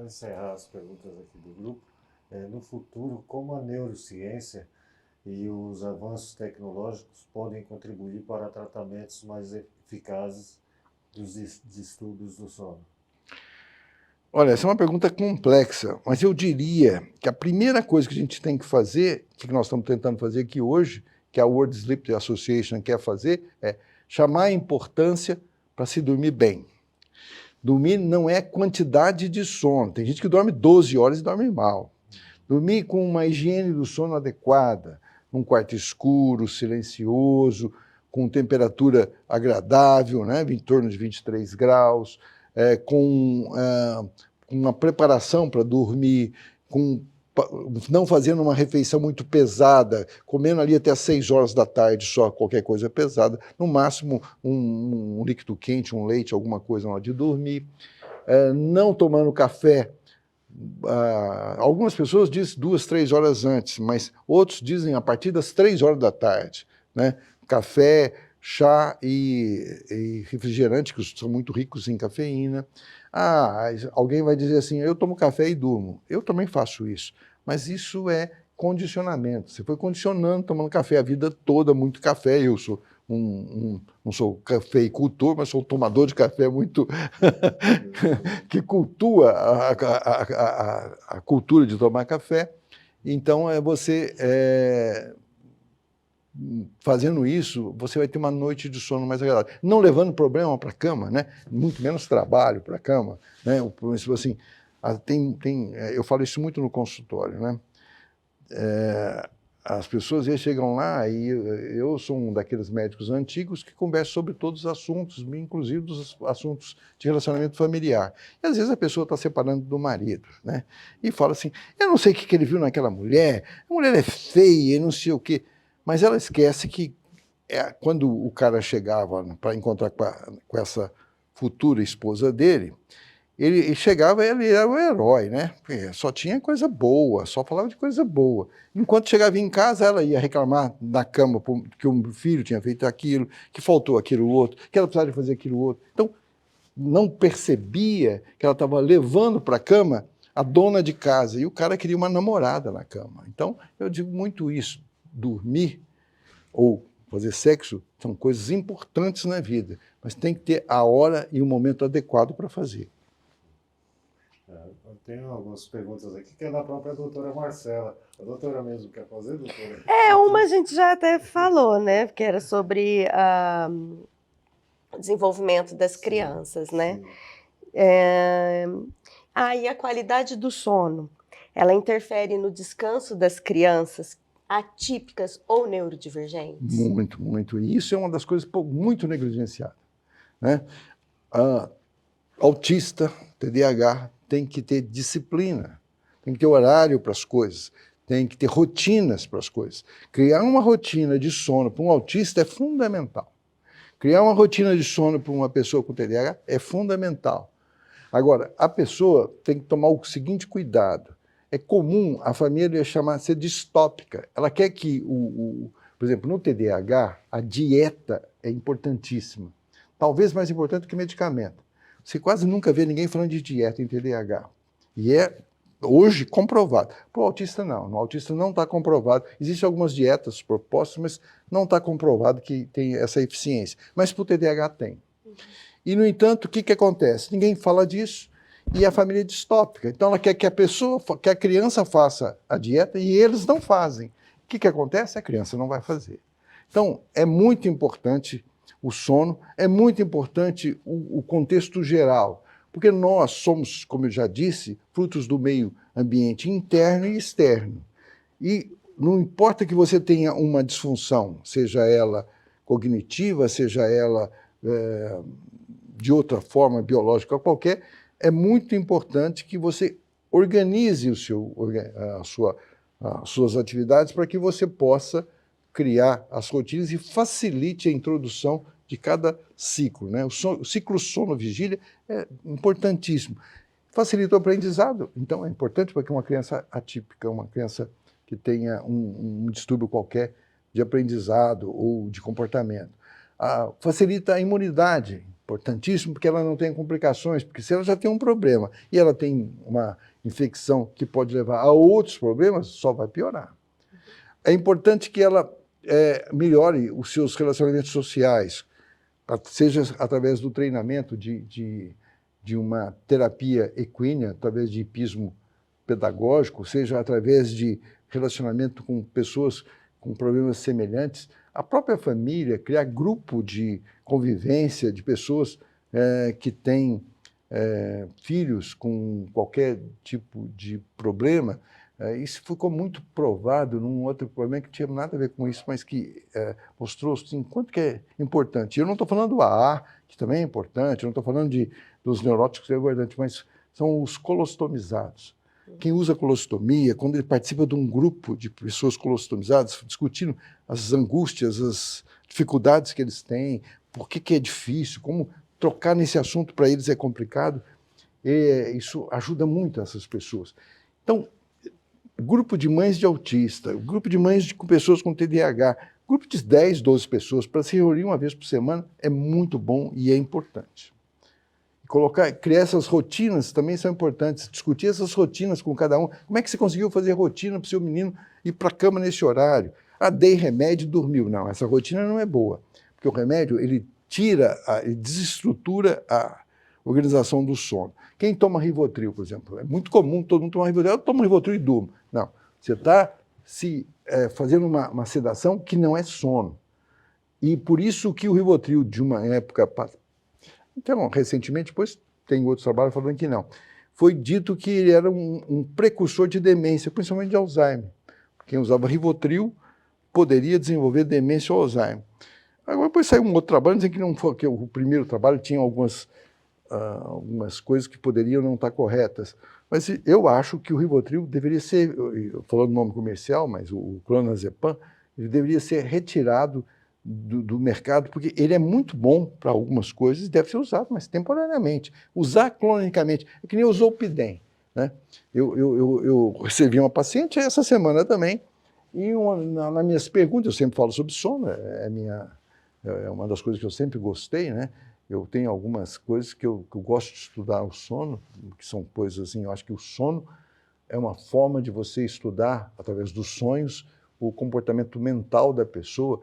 Encerrar as perguntas aqui do grupo, no futuro, como a neurociência e os avanços tecnológicos podem contribuir para tratamentos mais eficazes dos distúrbios do sono? Olha, essa é uma pergunta complexa, mas eu diria que a primeira coisa que a gente tem que fazer, que nós estamos tentando fazer aqui hoje, que a World Sleep Association quer fazer, é chamar a importância para se dormir bem. Dormir não é quantidade de sono. Tem gente que dorme 12 horas e dorme mal. Dormir com uma higiene do sono adequada, num quarto escuro, silencioso, com temperatura agradável, né, em torno de 23 graus, com uma preparação para dormir, não fazendo uma refeição muito pesada, comendo ali até às 6 horas da tarde só qualquer coisa pesada, no máximo um líquido quente, um leite, alguma coisa na hora de dormir, não tomando café. Algumas pessoas dizem 2, 3 horas antes, mas outros dizem a partir das 3 horas da tarde, né? Café, chá e refrigerante, que são muito ricos em cafeína. Alguém vai dizer assim, eu tomo café e durmo. Eu também faço isso, mas isso é condicionamento. Você foi condicionando, tomando café a vida toda, muito café. Eu sou não sou cafeicultor, mas sou um tomador de café muito que cultua a cultura de tomar café. Então, fazendo isso, você vai ter uma noite de sono mais agradável. Não levando problema para a cama, né? Muito menos trabalho para a cama. Né? Assim, eu falo isso muito no consultório. Né? As pessoas chegam lá e eu sou um daqueles médicos antigos que conversa sobre todos os assuntos, inclusive dos assuntos de relacionamento familiar. E às vezes a pessoa está separando do marido, né? E fala assim, eu não sei o que ele viu naquela mulher, a mulher é feia, não sei o quê. Mas ela esquece que quando o cara chegava para encontrar com essa futura esposa dele, ele chegava e ele era o herói, né? Porque só tinha coisa boa, só falava de coisa boa. Enquanto chegava em casa, ela ia reclamar na cama que o filho tinha feito aquilo, que faltou aquilo outro, que ela precisava fazer aquilo outro. Então, não percebia que ela estava levando para a cama a dona de casa, e o cara queria uma namorada na cama. Então, eu digo muito isso. Dormir ou fazer sexo são coisas importantes na vida, mas tem que ter a hora e o momento adequado para fazer. Eu tenho algumas perguntas aqui que é da própria doutora Marcela. A doutora mesmo quer fazer, doutora? Uma a gente já até falou, né? Que era sobre o desenvolvimento das crianças, né? E a qualidade do sono, ela interfere no descanso das crianças atípicas ou neurodivergentes? Muito, muito. E isso é uma das coisas muito negligenciadas. Né? Autista, TDAH, tem que ter disciplina, tem que ter horário para as coisas, tem que ter rotinas para as coisas. Criar uma rotina de sono para um autista é fundamental. Criar uma rotina de sono para uma pessoa com TDAH é fundamental. Agora, a pessoa tem que tomar o seguinte cuidado. É comum a família ser distópica. Ela quer que, por exemplo, no TDAH, a dieta é importantíssima. Talvez mais importante que medicamento. Você quase nunca vê ninguém falando de dieta em TDAH. E é, hoje, comprovado. Para o autista, não. No autista não está comprovado. Existem algumas dietas propostas, mas não está comprovado que tem essa eficiência. Mas para o TDAH tem. E, no entanto, o que acontece? Ninguém fala disso e a família é distópica. Então, ela quer que a criança faça a dieta e eles não fazem. O que acontece? A criança não vai fazer. Então, é muito importante o sono, é muito importante o contexto geral, porque nós somos, como eu já disse, frutos do meio ambiente interno e externo. E não importa que você tenha uma disfunção, seja ela cognitiva, seja ela de outra forma, biológica qualquer, é muito importante que você organize as suas atividades para que você possa criar as rotinas e facilite a introdução de cada ciclo. Né? O ciclo sono-vigília é importantíssimo. Facilita o aprendizado, então é importante para que uma criança atípica, uma criança que tenha um distúrbio qualquer de aprendizado ou de comportamento. Facilita a imunidade, importantíssimo, porque ela não tem complicações, porque se ela já tem um problema e ela tem uma infecção que pode levar a outros problemas, só vai piorar. É importante que ela melhore os seus relacionamentos sociais, seja através do treinamento de uma terapia equínea, através de hipismo pedagógico, seja através de relacionamento com pessoas com problemas semelhantes, a própria família, criar grupo de convivência de pessoas que têm filhos com qualquer tipo de problema. Isso ficou muito provado num outro problema que não tinha nada a ver com isso, mas que mostrou assim, quanto que é importante. Eu não estou falando do AA, que também é importante, eu não estou falando dos neuróticos, que é importante, mas são os colostomizados. Quem usa colostomia, quando ele participa de um grupo de pessoas colostomizadas, discutindo as angústias, as dificuldades que eles têm, por que é difícil, como trocar nesse assunto para eles é complicado, isso ajuda muito essas pessoas. Então, grupo de mães de autista, grupo de mães com pessoas com TDAH, grupo de 10, 12 pessoas, para se reunir uma vez por semana, é muito bom e é importante. Criar essas rotinas também são importantes, discutir essas rotinas com cada um. Como é que você conseguiu fazer rotina para o seu menino ir para a cama nesse horário? Dei remédio e dormiu. Não, essa rotina não é boa, porque o remédio, ele ele desestrutura a organização do sono. Quem toma Rivotril, por exemplo, é muito comum todo mundo tomar Rivotril, eu tomo Rivotril e durmo. Não, você está fazendo uma sedação que não é sono. E por isso que o Rivotril, de uma época, então, recentemente, depois tem outros trabalhos falando que não, foi dito que ele era um precursor de demência, principalmente de Alzheimer. Quem usava Rivotril poderia desenvolver demência ou Alzheimer. Agora, depois saiu um outro trabalho, dizendo que não foi, que o primeiro trabalho tinha algumas coisas que poderiam não estar corretas. Mas eu acho que o Rivotril deveria ser, falando do nome comercial, mas o clonazepam, ele deveria ser retirado do mercado, porque ele é muito bom para algumas coisas, deve ser usado, mas temporariamente. Usar cronicamente, é que nem o Zolpidem, né? Eu recebi uma paciente essa semana também, e nas minhas perguntas, eu sempre falo sobre sono, é uma das coisas que eu sempre gostei, né? Eu tenho algumas coisas que eu gosto de estudar o sono, que são coisas assim, eu acho que o sono é uma forma de você estudar, através dos sonhos, o comportamento mental da pessoa,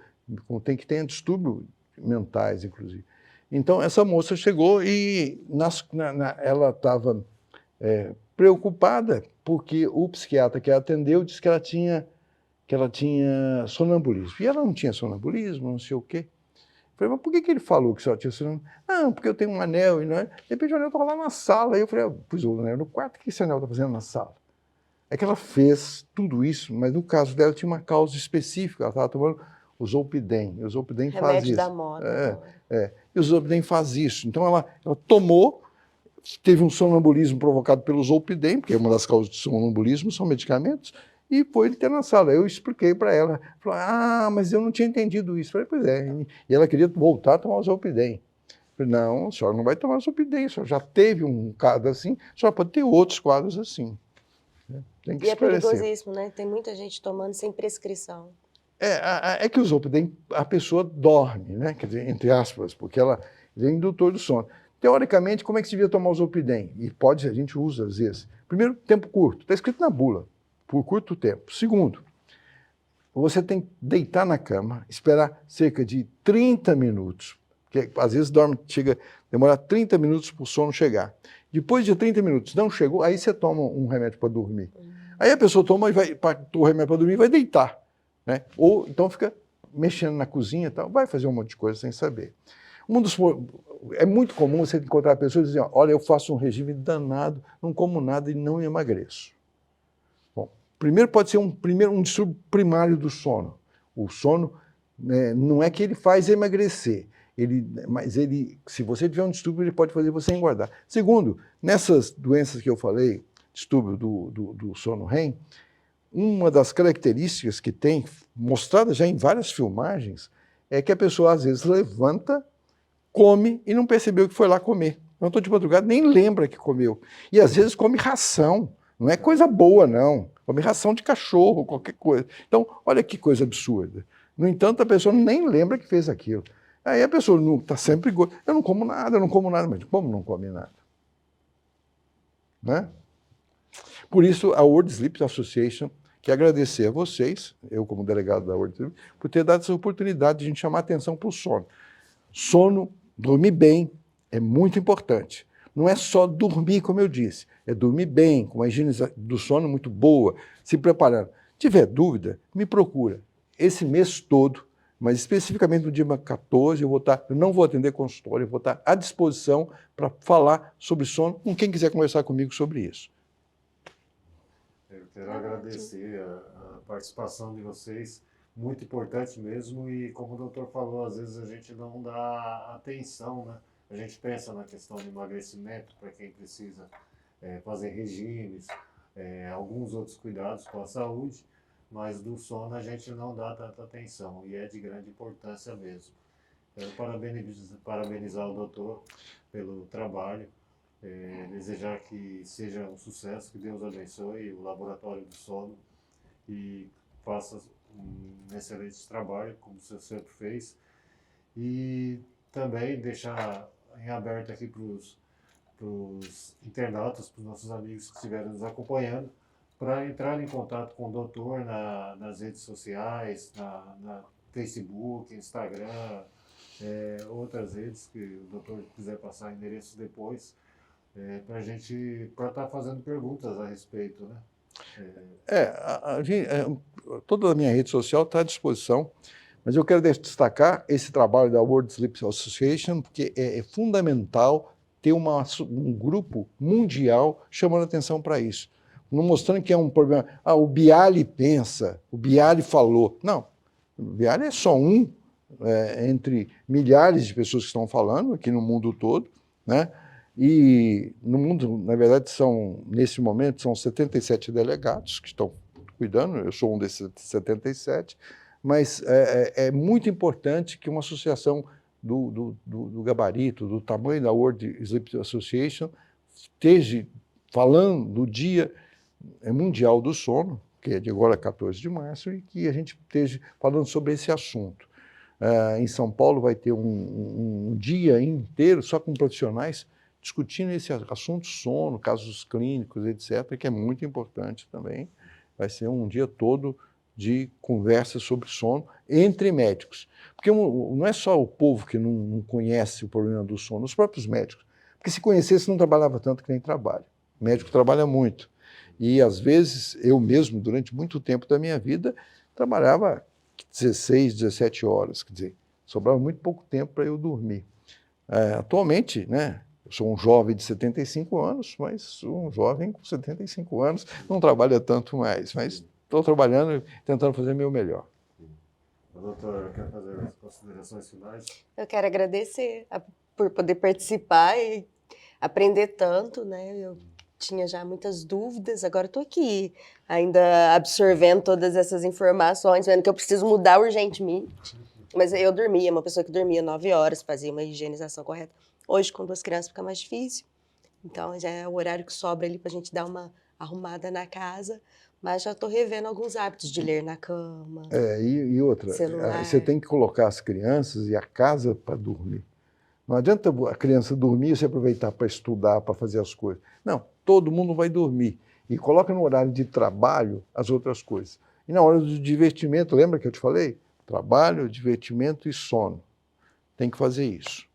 tem que ter distúrbios mentais, inclusive. Então, essa moça chegou e ela estava preocupada porque o psiquiatra que a atendeu disse que ela tinha sonambulismo. E ela não tinha sonambulismo, não sei o quê. Eu falei, mas por que ele falou que só tinha sonambulismo? Não, porque eu tenho um anel. E não é. De repente o anel estava lá na sala. Aí eu falei, pus o anel no quarto, o que esse anel está fazendo na sala? É que ela fez tudo isso, mas no caso dela tinha uma causa específica. Ela estava tomando o Zolpidem. E o Zolpidem faz isso. Remédio da moda. E o Zolpidem faz isso. Então ela tomou, teve um sonambulismo provocado pelo Zolpidem, porque uma das causas de sonambulismo são medicamentos, e foi ele ter na sala. Eu expliquei para ela. Falou, mas eu não tinha entendido isso. Eu falei, pois é. E ela queria voltar a tomar o Zolpidem. Eu falei, não, a senhora não vai tomar o Zolpidem, a senhora já teve um quadro assim, a senhora pode ter outros quadros assim. Tem que esclarecer. É perigosíssimo, né? Tem muita gente tomando sem prescrição. É que o Zolpidem, a pessoa dorme, né? Quer dizer, entre aspas, porque ele é indutor do sono. Teoricamente, como é que se devia tomar o Zolpidem? E a gente usa às vezes. Primeiro, tempo curto. Está escrito na bula, por curto tempo. Segundo, você tem que deitar na cama, esperar cerca de 30 minutos, porque às vezes demora 30 minutos para o sono chegar. Depois de 30 minutos, não chegou, aí você toma um remédio para dormir. Aí a pessoa toma o remédio para dormir e vai deitar, né? Ou então fica mexendo na cozinha e tal, vai fazer um monte de coisa sem saber. É muito comum você encontrar pessoas dizendo, olha, eu faço um regime danado, não como nada e não emagreço. Bom, primeiro pode ser um distúrbio primário do sono. O sono, não é que ele faz emagrecer, mas se você tiver um distúrbio, ele pode fazer você engordar. Segundo, nessas doenças que eu falei, distúrbio do sono REM, uma das características que tem, mostrada já em várias filmagens, é que a pessoa às vezes levanta, come e não percebeu que foi lá comer. Não estou de madrugada, nem lembra que comeu. E às vezes come ração, não é coisa boa não, come ração de cachorro, qualquer coisa. Então, olha que coisa absurda. No entanto, a pessoa nem lembra que fez aquilo. Aí a pessoa está sempre... Eu não como nada, mas como não come nada? Né? Por isso, a World Sleep Association quer agradecer a vocês, eu como delegado da World Sleep, por ter dado essa oportunidade de a gente chamar a atenção para o sono. Sono, dormir bem, é muito importante. Não é só dormir, como eu disse, é dormir bem, com uma higiene do sono muito boa, se preparando. Se tiver dúvida, me procura. Esse mês todo, mas especificamente no dia 14, eu não vou atender consultório, eu vou estar à disposição para falar sobre sono com quem quiser conversar comigo sobre isso. Eu quero agradecer a participação de vocês, muito importante mesmo, e como o doutor falou, às vezes a gente não dá atenção, né? A gente pensa na questão de emagrecimento para quem precisa fazer regimes, alguns outros cuidados com a saúde, mas do sono a gente não dá tanta atenção e é de grande importância mesmo. Quero parabenizar o doutor pelo trabalho, desejar que seja um sucesso, que Deus abençoe o Laboratório do Sono e faça um excelente trabalho, como você sempre fez. E também deixar em aberto aqui para os os internautas, para os nossos amigos que estiverem nos acompanhando, para entrar em contato com o doutor nas redes sociais, na Facebook, Instagram, outras redes que o doutor quiser passar endereço depois, para estar fazendo perguntas a respeito, né? Toda a minha rede social está à disposição, mas eu quero destacar esse trabalho da World Sleep Association, porque é fundamental ter um grupo mundial chamando atenção para isso, não mostrando que é um problema. O Bialy pensa, o Bialy falou. Não, o Bialy é só entre milhares de pessoas que estão falando aqui no mundo todo, né? E no mundo, na verdade, nesse momento, são 77 delegados que estão cuidando, eu sou um desses 77, mas é muito importante que uma associação do gabarito, do tamanho da World Sleep Association, esteja falando do Dia Mundial do Sono, que é de agora 14 de março, e que a gente esteja falando sobre esse assunto. Em São Paulo vai ter um dia inteiro só com profissionais discutindo esse assunto sono, casos clínicos, etc., que é muito importante também. Vai ser um dia todo de conversa sobre sono entre médicos. Porque não é só o povo que não conhece o problema do sono, os próprios médicos. Porque se conhecesse, não trabalhava tanto que nem trabalha. O médico trabalha muito. E, às vezes, eu mesmo, durante muito tempo da minha vida, trabalhava 16, 17 horas. Quer dizer, sobrava muito pouco tempo para eu dormir. Atualmente, né? Eu sou um jovem de 75 anos, mas sou um jovem com 75 anos, não trabalha tanto mais, mas estou trabalhando e tentando fazer o meu melhor. Doutora, quer fazer as considerações finais? Eu quero agradecer por poder participar e aprender tanto, né? Eu tinha já muitas dúvidas, agora estou aqui ainda absorvendo todas essas informações, vendo que eu preciso mudar urgentemente. Mas eu dormia, uma pessoa que dormia 9 horas, fazia uma higienização correta. Hoje, com 2 crianças, fica mais difícil. Então, já é o horário que sobra ali para a gente dar uma arrumada na casa. Mas já estou revendo alguns hábitos de ler na cama. E outra, celular. Você tem que colocar as crianças e a casa para dormir. Não adianta a criança dormir e você aproveitar para estudar, para fazer as coisas. Não, todo mundo vai dormir. E coloca no horário de trabalho as outras coisas. E na hora do divertimento, lembra que eu te falei? Trabalho, divertimento e sono. Tem que fazer isso.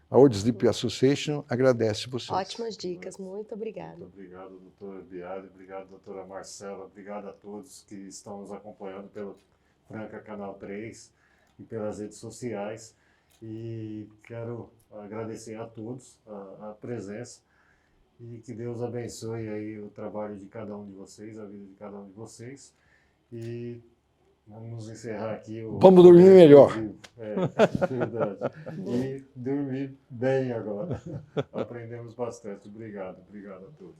A World Sleep Association agradece vocês. Ótimas dicas, muito obrigada. Muito obrigado, doutor Bialy, obrigado, doutora Marcela, obrigado a todos que estão nos acompanhando pelo Franca Canal 3 e pelas redes sociais. E quero agradecer a todos a presença e que Deus abençoe aí o trabalho de cada um de vocês, a vida de cada um de vocês. E vamos encerrar aqui o... Vamos dormir melhor. Verdade. E dormir bem agora. Aprendemos bastante. Obrigado a todos.